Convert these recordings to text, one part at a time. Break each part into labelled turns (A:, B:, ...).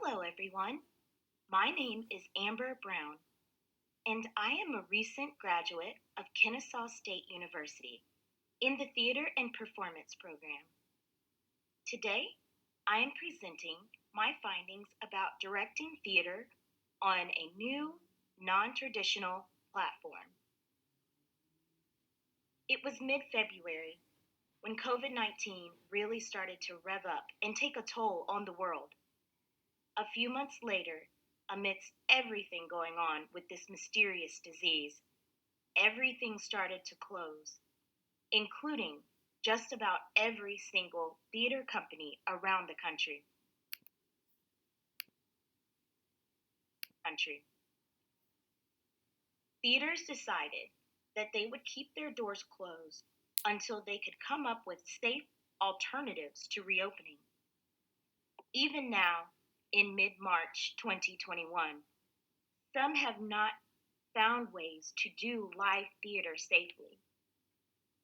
A: Hello, everyone. My name is Amber Brown, and I am a recent graduate of Kennesaw State University in the Theater and Performance program. Today, I am presenting my findings about directing theater on a new, non traditional platform. It was mid February when COVID 19 really started to rev up and take a toll on the world. A few months later, amidst everything going on with this mysterious disease, everything started to close, including just about every single theater company around the country. Theaters decided that they would keep their doors closed until they could come up with safe alternatives to reopening. Even now, in mid-March 2021, some have not found ways to do live theater safely.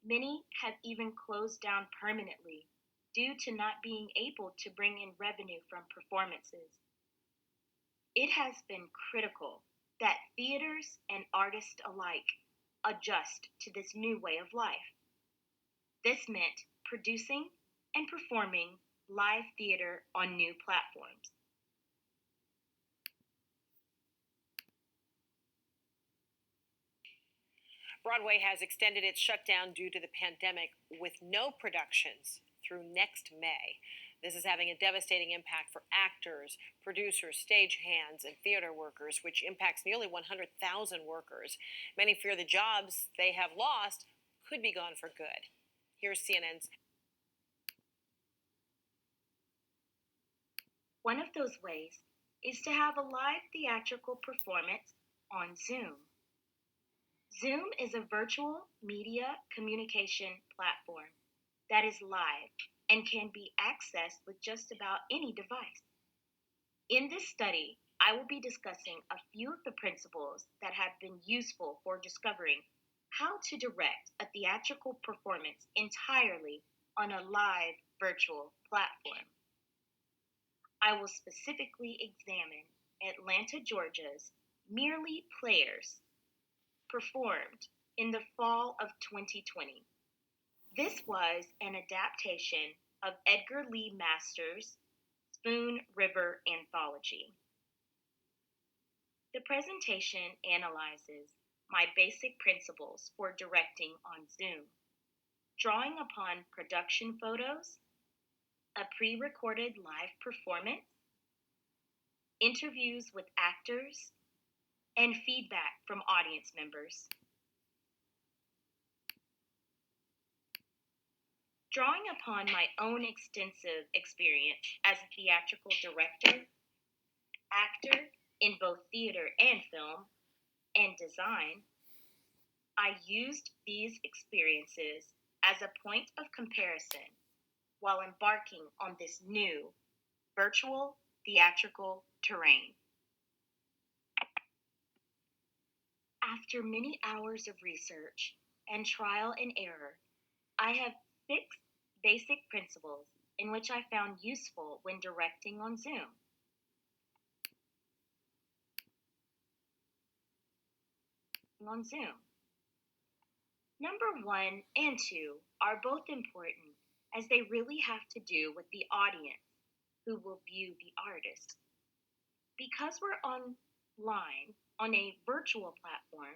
A: Many have even closed down permanently due to not being able to bring in revenue from performances. It has been critical that theaters and artists alike adjust to this new way of life. This meant producing and performing live theater on new platforms.
B: Broadway has extended its shutdown due to the pandemic with no productions through next May. This is having a devastating impact for actors, producers, stagehands, and theater workers, which impacts nearly 100,000 workers. Many fear the jobs they have lost could be gone for good. Here's CNN's.
A: One of those ways is to have a live theatrical performance on Zoom. Zoom is a virtual media communication platform that is live and can be accessed with just about any device. In this study, I will be discussing a few of the principles that have been useful for discovering how to direct a theatrical performance entirely on a live virtual platform. I will specifically examine Atlanta, Georgia's Merely Players, performed in the fall of 2020. This was an adaptation of Edgar Lee Masters' Spoon River Anthology. The presentation analyzes my basic principles for directing on Zoom, drawing upon production photos, a pre-recorded live performance, interviews with actors, and feedback from audience members. Drawing upon my own extensive experience as a theatrical director, actor in both theater and film, and design, I used these experiences as a point of comparison while embarking on this new virtual theatrical terrain. After many hours of research and trial and error, I have 6 basic principles in which I found useful when directing on Zoom. Number 1 and 2 are both important as they really have to do with the audience who will view the artist. Because we're online on a virtual platform,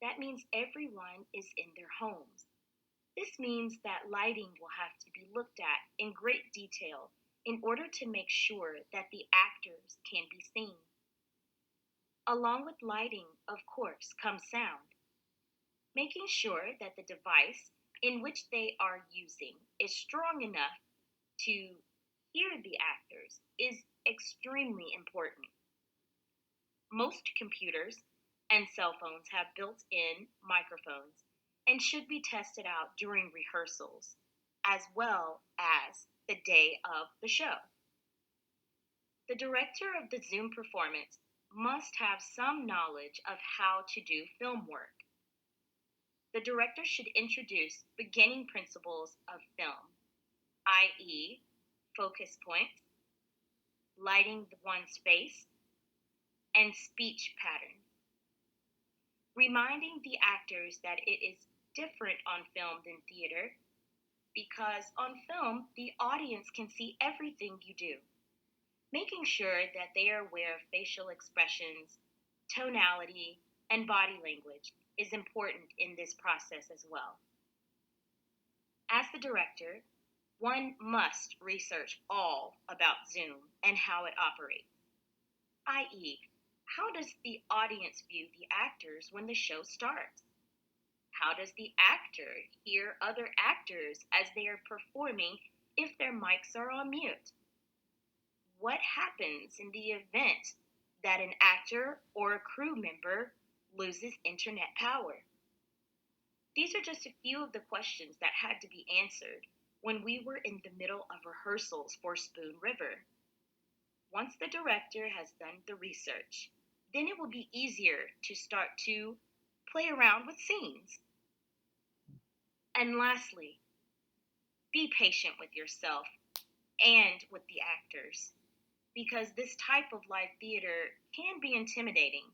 A: that means everyone is in their homes. This means that lighting will have to be looked at in great detail in order to make sure that the actors can be seen. Along with lighting, of course, comes sound. Making sure that the device in which they are using is strong enough to hear the actors is extremely important. Most computers and cell phones have built-in microphones and should be tested out during rehearsals, as well as the day of the show. The director of the Zoom performance must have some knowledge of how to do film work. The director should introduce beginning principles of film, i.e., focus points, lighting one's face, and speech patterns. Reminding the actors that it is different on film than theater because on film, the audience can see everything you do. Making sure that they are aware of facial expressions, tonality, and body language is important in this process as well. As the director, one must research all about Zoom and how it operates, i.e., how does the audience view the actors when the show starts? How does the actor hear other actors as they are performing if their mics are on mute? What happens in the event that an actor or a crew member loses internet power? These are just a few of the questions that had to be answered when we were in the middle of rehearsals for Spoon River. Once the director has done the research, then it will be easier to start to play around with scenes. And lastly, be patient with yourself and with the actors because this type of live theater can be intimidating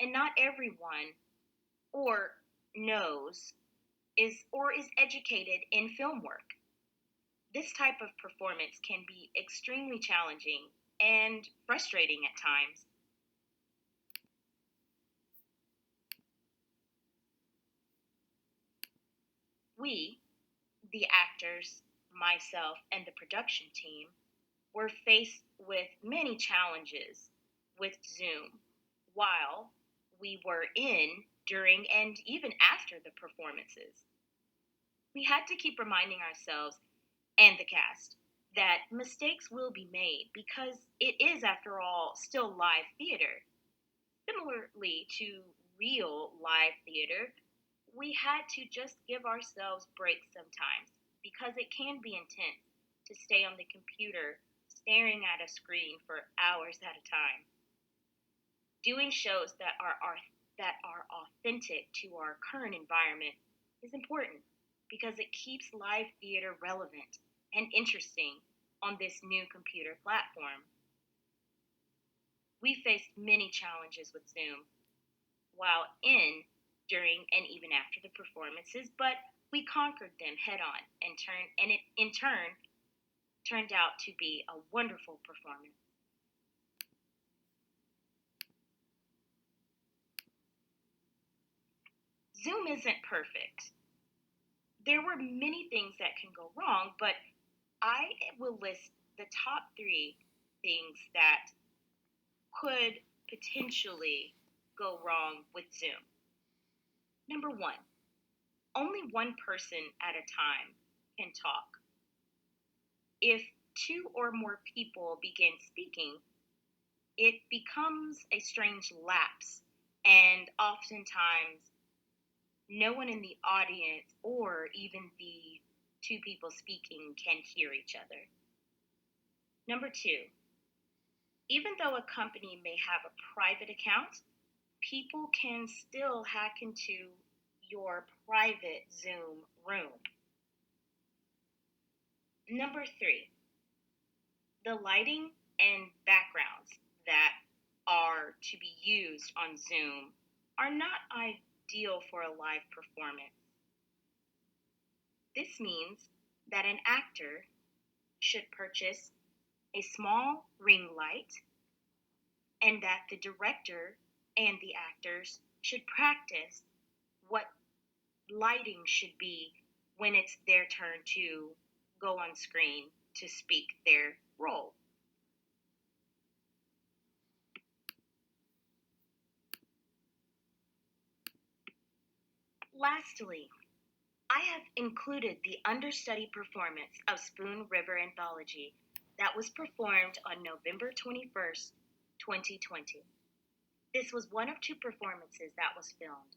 A: and not everyone or knows is educated in film work. This type of performance can be extremely challenging and frustrating at times. We, the actors, myself, and the production team, were faced with many challenges with Zoom while we were in, during, and even after the performances. We had to keep reminding ourselves and the cast that mistakes will be made because it is, after all, still live theater. Similarly to real live theater, we had to just give ourselves breaks sometimes because it can be intense to stay on the computer staring at a screen for hours at a time. Doing shows that are authentic to our current environment is important because it keeps live theater relevant and interesting on this new computer platform. We faced many challenges with Zoom while in, during, and even after the performances, but we conquered them head on and it in turn turned out to be a wonderful performance. Zoom isn't perfect. There were many things that can go wrong, but I will list the top three things that could potentially go wrong with Zoom. Number one, only one person at a time can talk. If two or more people begin speaking, it becomes a strange lapse, and oftentimes no one in the audience or even the two people speaking can hear each other. Number two, even though a company may have a private account, people can still hack into your private Zoom room. Number three, the lighting and backgrounds that are to be used on Zoom are not ideal for a live performance. This means that an actor should purchase a small ring light and that the director and the actors should practice what lighting should be when it's their turn to go on screen to speak their role. Lastly, I have included the understudy performance of Spoon River Anthology that was performed on November 21st, 2020. This was one of two performances that was filmed.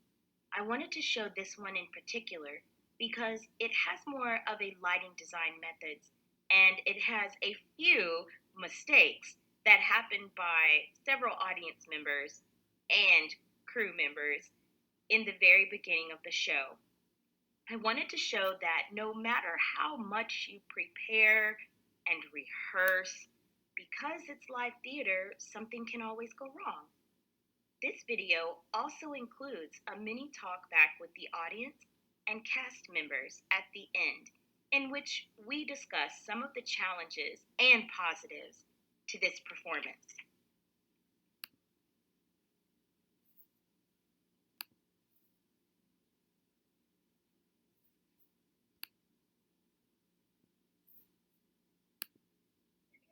A: I wanted to show this one in particular because it has more of a lighting design methods and it has a few mistakes that happened by several audience members and crew members in the very beginning of the show. I wanted to show that no matter how much you prepare and rehearse because it's live theater, something can always go wrong. This video also includes a mini talk back with the audience and cast members at the end, in which we discuss some of the challenges and positives to this performance.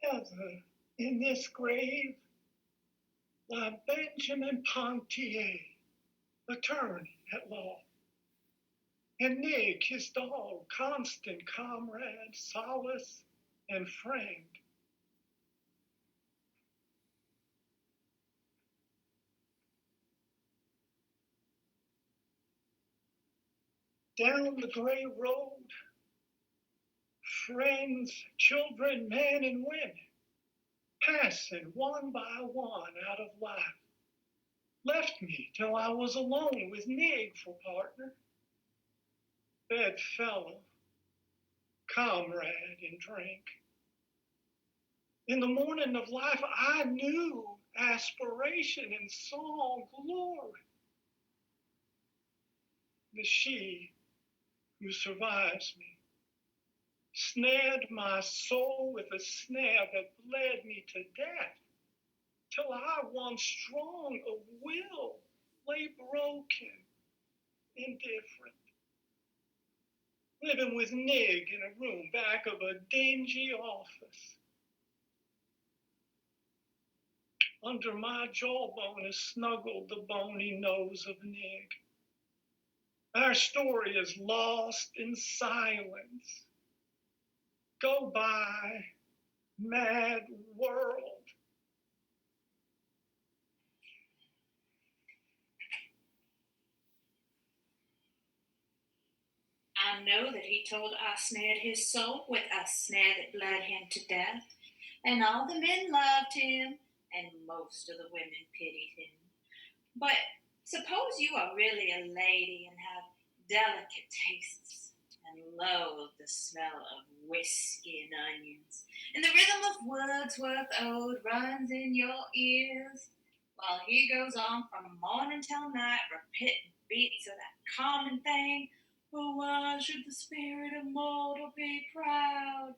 C: Together in this grave lie Benjamin Pontier, attorney at law, and Nick, his dog, constant comrade, solace, and friend. Down the gray road, friends, children, men, and women, passing one by one out of life, left me till I was alone with Nig for partner, bedfellow, comrade in drink. In the morning of life, I knew aspiration and song glory. The she who survives me snared my soul with a snare that led me to death, till I, once strong of will, lay broken, indifferent, living with Nig in a room back of a dingy office. Under my jawbone is snuggled the bony nose of Nig. Our story is lost in silence. Go by, mad world.
D: I know that he told I snared his soul with a snare that bled him to death, and all the men loved him, and most of the women pitied him. But suppose you are really a lady and have delicate tastes, and loathe the smell of whiskey and onions, and the rhythm of Wordsworth ode runs in your ears, while he goes on from morning till night, repeating beats of that common thing. Oh, why should the spirit of mortal be proud?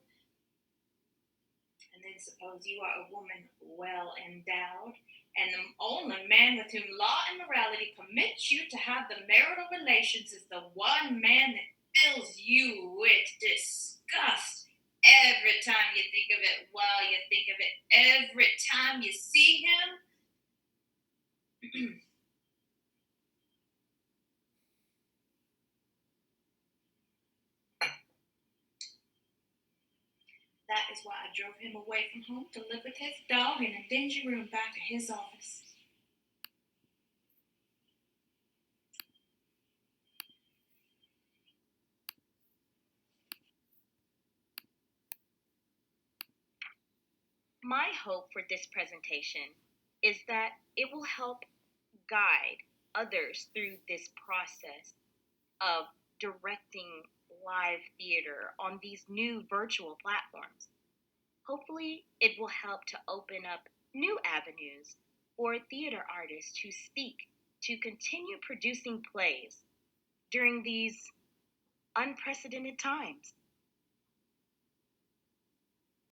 D: And then suppose you are a woman well endowed, and the only man with whom law and morality permits you to have the marital relations is the one man that fills you with disgust every time you think of it, while you think of it every time you see him. That is why I drove him away from home to live with his dog in a dingy room back of his office.
A: My hope for this presentation is that it will help guide others through this process of directing live theater on these new virtual platforms. Hopefully, it will help to open up new avenues for theater artists to speak, to continue producing plays during these unprecedented times.